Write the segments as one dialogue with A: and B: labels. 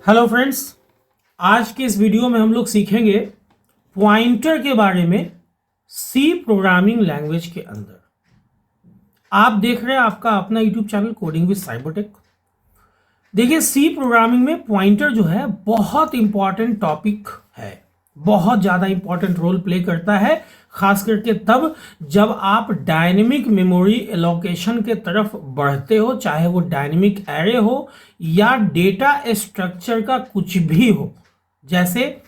A: Hello friends, आज के इस वीडियो में हम लोग सीखेंगे पॉइंटर के बारे में सी प्रोग्रामिंग लैंग्वेज के अंदर। आप देख रहे हैं आपका अपना YouTube channel coding with Cybertech. देखिए, सी प्रोग्रामिंग में पॉइंटर जो है बहुत इंपॉर्टेंट टॉपिक है, बहुत ज़्यादा इंपॉर्टेंट रोल प्ले करता है, खास करके तब जब आप डायनेमिक मेमोरी एलोकेशन के तरफ बढ़ते हो, चाहे वो डायनेमिक एरे हो या डेटा स्ट्रक्चर का कुछ भी हो, जैसे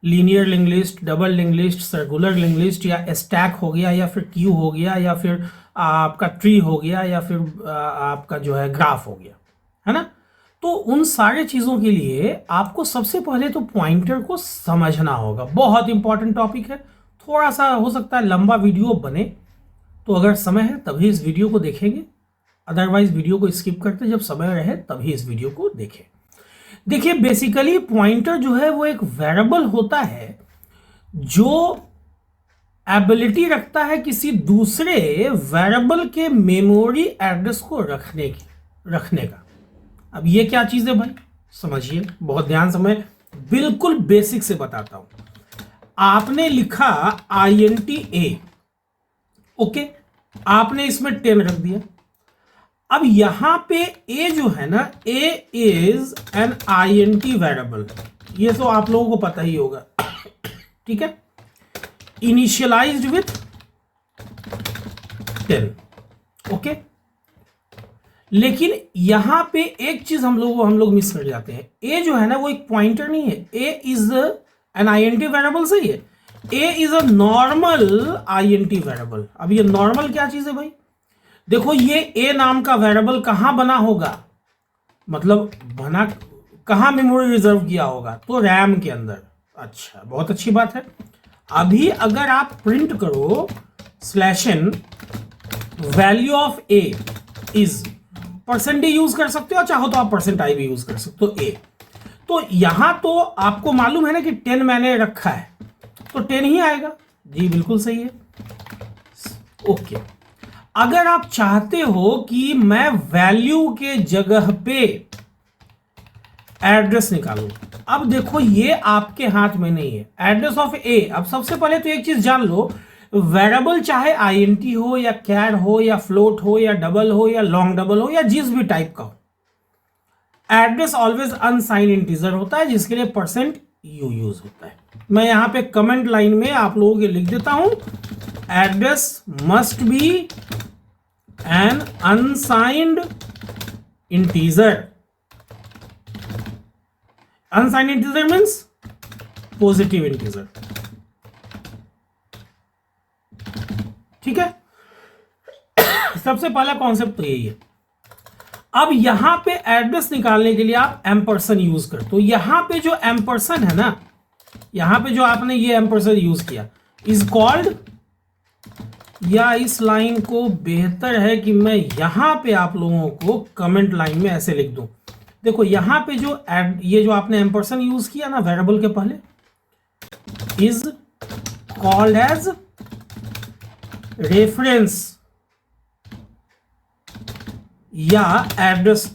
A: linear link list, double link list, circular link list, या स्टैक हो गया, या फिर क्यू हो गया, या फिर आपका ट्री हो गया, या फिर आपका जो है ग्राफ हो गया, है ना। तो उन सारे चीज़ों के लिए आपको सबसे पहले तो पॉइंटर को समझना होगा। बहुत इंपॉर्टेंट टॉपिक है, थोड़ा सा हो सकता है लंबा वीडियो बने, तो अगर समय है तभी इस वीडियो को देखेंगे, अदरवाइज वीडियो को स्किप करते, जब समय रहे तभी इस वीडियो को देखें। देखिए, बेसिकली पॉइंटर जो है वो एक वेरिएबल होता है जो एबिलिटी रखता है किसी दूसरे वेरिएबल के मेमोरी एड्रेस को रखने का। अब ये क्या चीज है भाई, समझिए, बहुत ध्यान से, मैं बिल्कुल बेसिक से बताता हूं। आपने लिखा INT-A, ओके, आपने इसमें 10 रख दिया। अब यहां पे A जो है ना, A is an INT variable, ये तो आप लोगों को पता ही होगा, ठीक है, इनिशियलाइज्ड विथ 10, ओके। लेकिन यहां पे एक चीज हम लोग मिस कर जाते हैं। A जो है ना वो एक पॉइंटर नहीं है, A is an INT variable, सही है। A is a normal INT variable. अब ये नॉर्मल क्या चीज है भाई, देखो ये A नाम का वेरिएबल कहां बना होगा, मतलब बना कहां, मेमोरी रिजर्व किया होगा, तो रैम के अंदर। अच्छा, बहुत अच्छी बात है। अभी अगर आप प्रिंट करो /n value of A is, % use कर सकते हो, चाहो तो आप %i भी यूज कर सकते हो, A। तो यहां तो आपको मालूम है ना कि 10 मैंने रखा है, तो 10 ही आएगा। जी बिल्कुल सही है, ओके। अगर आप चाहते हो कि मैं वैल्यू के जगह पे एड्रेस निकालूं, अब देखो ये आपके हाथ में नहीं है, एड्रेस ऑफ A। अब सबसे पहले तो एक चीज जान लो, वेरिएबल चाहे INT हो या कैर हो या फ्लोट हो या डबल हो या लॉन्ग डबल हो या जिस भी टाइप का हो, एड्रेस ऑलवेज अनसाइन इंटीजर होता है, जिसके लिए %u यूज होता है। मैं यहां पे कमेंट लाइन में आप लोगों के लिख देता हूं, address must be an unsigned integer. Unsigned integer means positive integer, ठीक है। सबसे पहला कॉन्सेप्ट तो यही है। अब यहां पे एड्रेस निकालने के लिए आप एम्परसन यूज कर, तो यहां पे जो एम्परसन है ना, यहां पे जो आपने ये एम्परसन यूज किया इज कॉल्ड, या इस लाइन को बेहतर है कि मैं यहां पे आप लोगों को कमेंट लाइन में ऐसे लिख दूं। देखो यहां पे जो ये जो आपने एम्परसन यूज किया ना वेरिएबल के पहले, इज कॉल्ड एज रेफरेंस या एड्रेस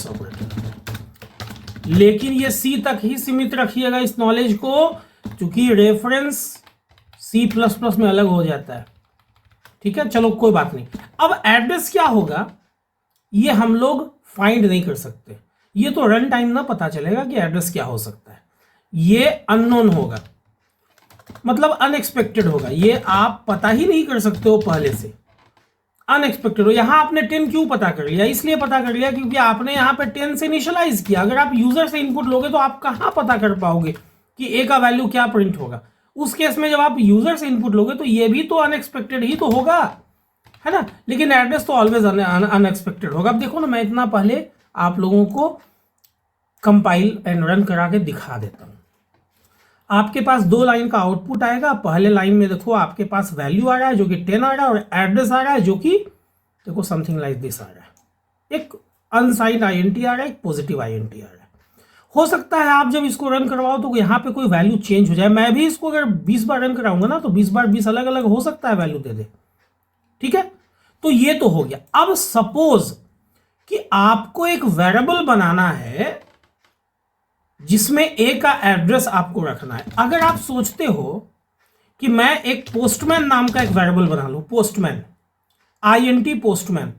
A: ऑपरेटर। लेकिन ये C तक ही सीमित रखिएगा इस नॉलेज को, क्योंकि रेफरेंस C++ में अलग हो जाता है, ठीक है। चलो कोई बात नहीं। अब एड्रेस क्या होगा ये हम लोग फाइंड नहीं कर सकते, ये तो रन टाइम ना पता चलेगा कि एड्रेस क्या हो सकता है। ये अननोन होगा, मतलब अनएक्सपेक्टेड होगा, ये आप पता ही नहीं कर सकते हो पहले से, अनएक्सपेक्टेड हो। यहां आपने 10 क्यों पता कर लिया, इसलिए पता कर लिया क्योंकि आपने यहां पे 10 से इनिशियलाइज किया। अगर आप यूजर से इनपुट लोगे तो आप कहां पता कर पाओगे कि A का वैल्यू क्या प्रिंट होगा। उस केस में जब आप यूजर से इनपुट लोगे तो ये भी तो अनएक्सपेक्टेड ही तो होगा, है ना। लेकिन एड्रेस तो ऑलवेज अनएक्सपेक्टेड होगा। अब देखो ना, मैं इतना पहले आप लोगों को कंपाइल एंड रन करा के दिखा देता हूं। आपके पास 2 लाइन का आउटपुट आएगा। पहले लाइन में देखो आपके पास वैल्यू आ रहा है जो कि 10 आ रहा है, और एड्रेस आ रहा है जो कि देखो समथिंग लाइक दिस आ रहा है। एक अनसाइंड INT आ रहा है, एक पॉजिटिव INT आ रहा है। हो सकता है आप जब इसको रन करवाओ तो यहाँ पे कोई वैल्यू चेंज हो जाए। मैं भी इसको अगर 20 बार रन कराऊंगा ना तो 20 बार 20 अलग अलग हो सकता है वैल्यू दे दे, ठीक है। तो ये तो हो गया। अब सपोज कि आपको एक वेरिएबल बनाना है जिसमें ए का एड्रेस आपको रखना है। अगर आप सोचते हो कि मैं एक पोस्टमैन नाम का एक वेरिएबल बना लूं, पोस्टमैन, INT पोस्टमैन,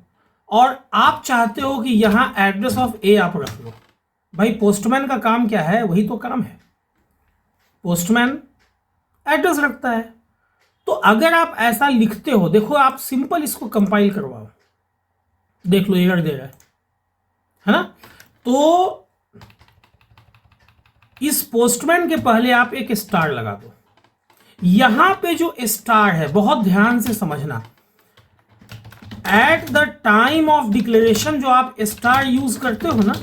A: और आप चाहते हो कि यहां एड्रेस ऑफ ए आप रख लो, भाई पोस्टमैन का काम क्या है, वही तो काम है, पोस्टमैन एड्रेस रखता है। तो अगर आप ऐसा लिखते हो, देखो आप सिंपल इसको कंपाइल करवाओ, देख लो एरर दे रहा है ना। तो इस पोस्टमैन के पहले आप एक स्टार लगा दो। यहां पे जो स्टार है, बहुत ध्यान से समझना, at the time of declaration जो आप स्टार यूज करते हो ना,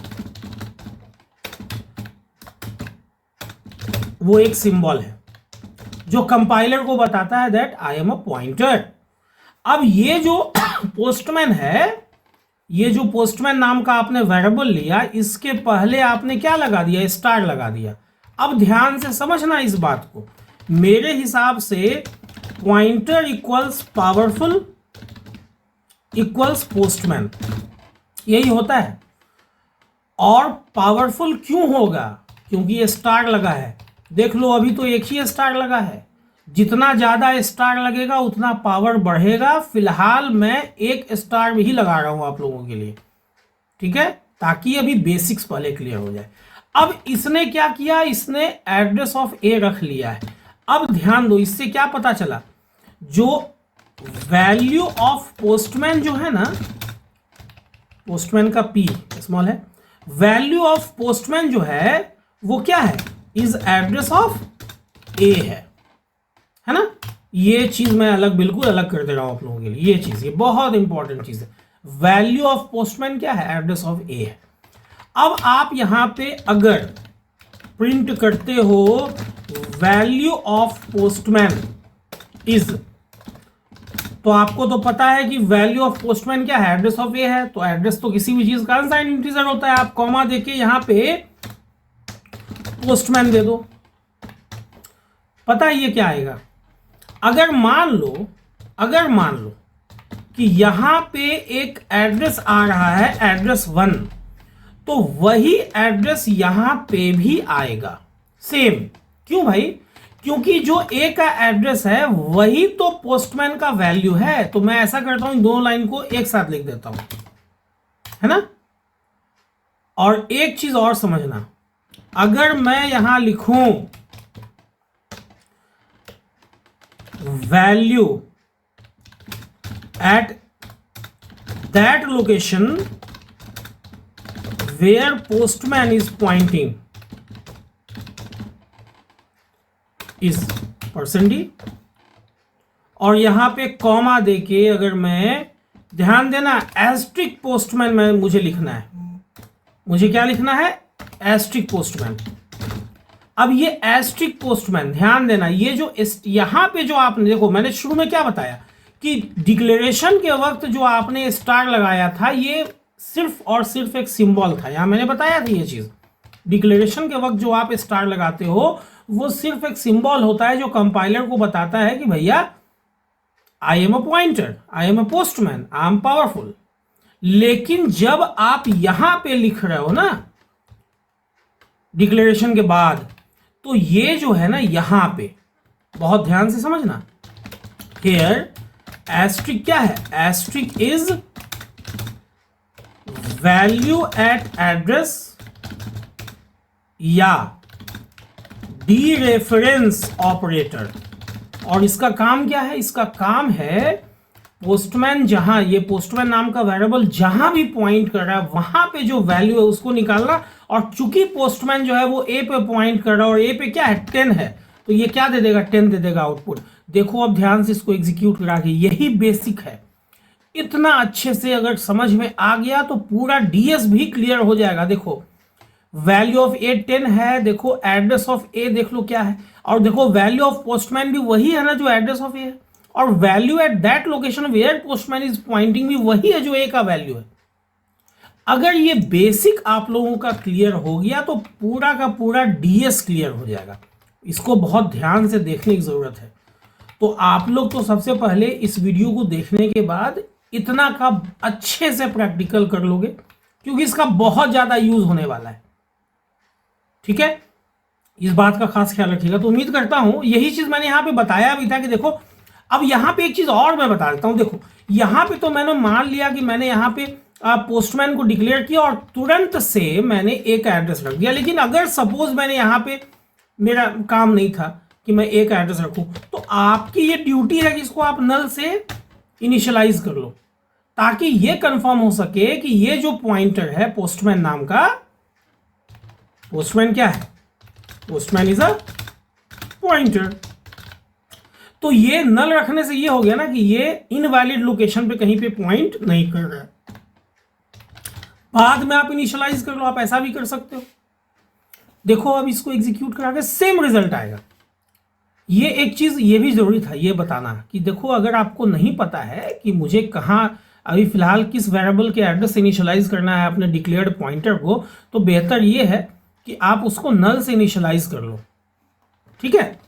A: वो एक सिंबल है जो कंपाइलर को बताता है that I am a pointer. अब ये जो पोस्टमैन है, ये जो पोस्टमैन नाम का आपने वेरिएबल लिया, इसके पहले आपने क्या लगा दिया, स्टार लगा दिया। अब ध्यान से समझना इस बात को, मेरे हिसाब से pointer equals powerful equals postman, यही होता है। और पावरफुल क्यों होगा, क्योंकि ये स्टार लगा है। देख लो अभी तो एक ही स्टार लगा है, जितना ज्यादा स्टार लगेगा उतना पावर बढ़ेगा। फिलहाल मैं एक स्टार भी लगा रहा हूं आप लोगों के लिए, ठीक है, ताकि अभी बेसिक्स पहले क्लियर हो जाए। अब इसने क्या किया, इसने एड्रेस ऑफ ए रख लिया है। अब ध्यान दो, इससे क्या पता चला, जो वैल्यू ऑफ पोस्टमैन जो है ना, पोस्टमैन का पी स्मॉल है, वैल्यू ऑफ पोस्टमैन जो है वो क्या है, इज एड्रेस ऑफ ए है ना। ये चीज मैं अलग, बिल्कुल अलग कर दे रहा हूं आप लोगों के लिए। ये चीज, ये बहुत इंपॉर्टेंट चीज है। वैल्यू ऑफ पोस्टमैन क्या है, एड्रेस ऑफ ए है। अब आप यहां पे अगर प्रिंट करते हो वैल्यू ऑफ पोस्टमैन इज, तो आपको तो पता है कि वैल्यू ऑफ पोस्टमैन क्या है, एड्रेस ऑफ ए है। तो एड्रेस तो किसी भी चीज का अनसाइंड इंटीजर होता है। आप कॉमा देके यहां पे पोस्टमैन दे दो, पता है ये क्या आएगा। अगर मान लो कि यहां पे एक एड्रेस आ रहा है, एड्रेस 1, तो वही एड्रेस यहां पे भी आएगा सेम। क्यों भाई, क्योंकि जो ए का एड्रेस है वही तो पोस्टमैन का वैल्यू है। तो मैं ऐसा करता हूं, दोनों लाइन को एक साथ लिख देता हूं, है ना। और एक चीज और समझना, अगर मैं यहां लिखूं value at that location where postman is pointing is %d, और यहां पे कॉमा देके अगर मैं, ध्यान देना, एस्ट्रिक पोस्टमैन में मुझे लिखना है, मुझे क्या लिखना है, एस्ट्रिक पोस्टमैन। अब ये एस्ट्रिक पोस्टमैन, ध्यान देना, ये जो यहां पे जो आपने देखो, मैंने शुरू में क्या बताया कि डिक्लेरेशन के वक्त जो आपने स्टार लगाया था, ये सिर्फ और सिर्फ एक सिंबल था। यहां मैंने बताया था ये चीज, डिक्लेरेशन के वक्त जो आप स्टार लगाते हो वो सिर्फ एक सिंबल होता है जो कंपाइलर को बताता है कि भैया I am a pointer, I am a postman, I am powerful. लेकिन जब आप यहां पे लिख रहे हो ना डिक्लेरेशन के बाद, तो ये जो है ना यहां पे बहुत ध्यान से समझना, हियर एस्ट्रिक क्या है, asterisk is value at address या डी रेफरेंस ऑपरेटर। और इसका काम क्या है, इसका काम है पोस्टमैन, जहां ये पोस्टमैन नाम का वेरिएबल जहां भी पॉइंट कर रहा है वहां पे जो वैल्यू है उसको निकालना। और चूंकि पोस्टमैन जो है वो ए पे पॉइंट कर रहा है और ए पे क्या है 10 है, तो ये क्या दे देगा, 10 दे देगा आउटपुट। देखो अब ध्यान से इसको एग्जीक्यूट करा के, यही बेसिक है। इतना अच्छे से अगर समझ में आ गया तो पूरा डीएस भी क्लियर हो जाएगा। देखो वैल्यू ऑफ ए 10 है, देखो एड्रेस ऑफ ए देख लो क्या है, और देखो वैल्यू ऑफ पोस्टमैन भी वही है ना जो एड्रेस ऑफ ए है, और value at that location where postman is pointing भी वही है जो ए का वैल्यू है। अगर ये बेसिक आप लोगों का क्लियर हो गया तो पूरा का पूरा डीएस क्लियर हो जाएगा। इसको बहुत ध्यान से देखने की जरूरत है। तो आप लोग तो सबसे पहले इस वीडियो को देखने के बाद इतना का अच्छे से प्रैक्टिकल कर लोगे, क्योंकि इसका बहुत ज्यादा यूज होने वाला है। ठीक है, इस बात का खास ख्याल रखिएगा। तो उम्मीद करता हूं यही चीज मैंने यहाँ पे बताया भी था कि देखो, अब यहाँ पे एक चीज और मैं बता देता हूँ। देखो यहाँ पे तो मैंने मान लिया कि मैंने यहाँ पे पोस्टमैन को डिक्लेयर किया और तुरंत से मैंने एक एड्रेस रख दिया। लेकिन अगर सपोज मैंने यहाँ पे, मेरा काम नहीं था कि मैं एक एड्रेस रखूं, तो आपकी ये ड्यूटी है कि इसको आप नल से इनिशियलाइज कर लो, ताकि ये कंफर्म हो सके कि ये जो पॉइंटर है पोस्टमैन नाम का, पोस्टमैन क्या है, पोस्टमैन इज अ पॉइंटर। तो ये नल रखने से ये हो गया ना कि ये इनवैलिड लोकेशन पे कहीं पे पॉइंट नहीं कर रहा है। बाद में आप इनिशियलाइज कर लो, आप ऐसा भी कर सकते हो। देखो अब इसको एग्जीक्यूट करा के सेम रिजल्ट आएगा। ये एक चीज ये भी जरूरी था ये बताना कि देखो, अगर आपको नहीं पता है कि मुझे कहाँ अभी फिलहाल किस वेरिएबल के एड्रेस इनिशियलाइज करना है अपने डिक्लेयर्ड पॉइंटर को, तो बेहतर ये है कि आप उसको नल से इनिशियलाइज कर लो। ठीक है,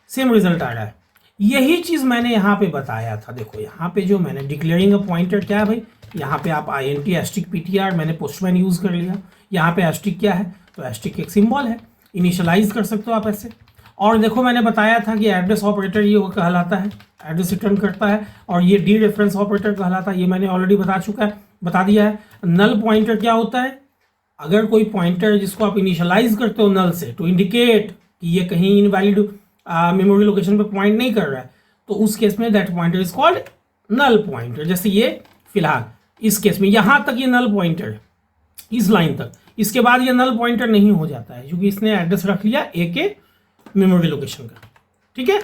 A: सेम रिजल्ट आ रहा है। यही चीज मैंने यहाँ पे बताया था। देखो यहाँ पे जो मैंने डिक्लेयरिंग अ पॉइंटर क्या है भाई, यहाँ पे आप INT एस्टिक PTR मैंने पोस्टमैन यूज कर लिया। यहाँ पे एस्टिक क्या है, तो एस्टिक एक सिंबल है, इनिशियलाइज कर सकते हो आप ऐसे। और देखो मैंने बताया था कि एड्रेस ऑपरेटर ये वो कहलाता है, एड्रेस रिटर्न करता है, और ये डी रेफरेंस ऑपरेटर कहलाता है, ये मैंने ऑलरेडी बता दिया है। नल पॉइंटर क्या होता है, अगर कोई पॉइंटर जिसको आप इनिशियलाइज करते हो नल से टू इंडिकेट कि ये कहीं इनवैलिड मेमोरी लोकेशन पे पॉइंट नहीं कर रहा है, तो उस केस में that pointer is called null pointer. जैसे ये फिलहाल इस केस में यहां तक ये नल पॉइंटर है, इस लाइन तक, इसके बाद ये नल पॉइंटर नहीं हो जाता है क्योंकि इसने एड्रेस रख लिया ए के मेमोरी लोकेशन का। ठीक है,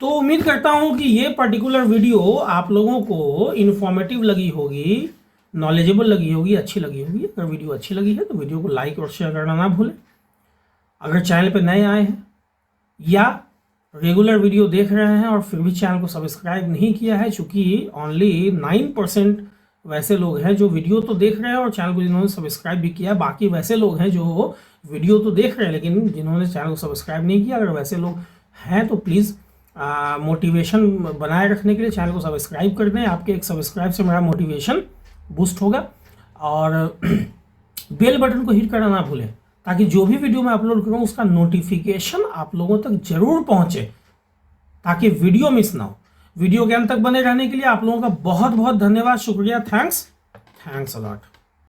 A: तो उम्मीद करता हूं कि ये पर्टिकुलर वीडियो आप लोगों को इन्फॉर्मेटिव लगी होगी, नॉलेजेबल लगी होगी, अच्छी लगी होगी। अगर वीडियो अच्छी लगी है तो वीडियो को लाइक और शेयर करना ना भूलें। अगर चैनल पर नए आए हैं या रेगुलर वीडियो देख रहे हैं और फिर भी चैनल को सब्सक्राइब नहीं किया है, चूंकि ओनली 9% वैसे लोग हैं जो वीडियो तो देख रहे हैं और चैनल को जिन्होंने सब्सक्राइब भी किया, बाकी वैसे लोग हैं जो वीडियो तो देख रहे हैं लेकिन जिन्होंने चैनल को सब्सक्राइब नहीं किया। अगर वैसे लोग हैं तो प्लीज़ मोटिवेशन बनाए रखने के लिए चैनल को सब्सक्राइब कर दें। आपके एक सब्सक्राइब से मेरा मोटिवेशन बूस्ट होगा। और बेल बटन को हिट करना ना भूलें, ताकि जो भी वीडियो मैं अपलोड करूँ उसका नोटिफिकेशन आप लोगों तक जरूर पहुँचे, ताकि वीडियो मिस ना हो। वीडियो के अंत तक बने रहने के लिए आप लोगों का बहुत बहुत धन्यवाद, शुक्रिया, थैंक्स अलॉट।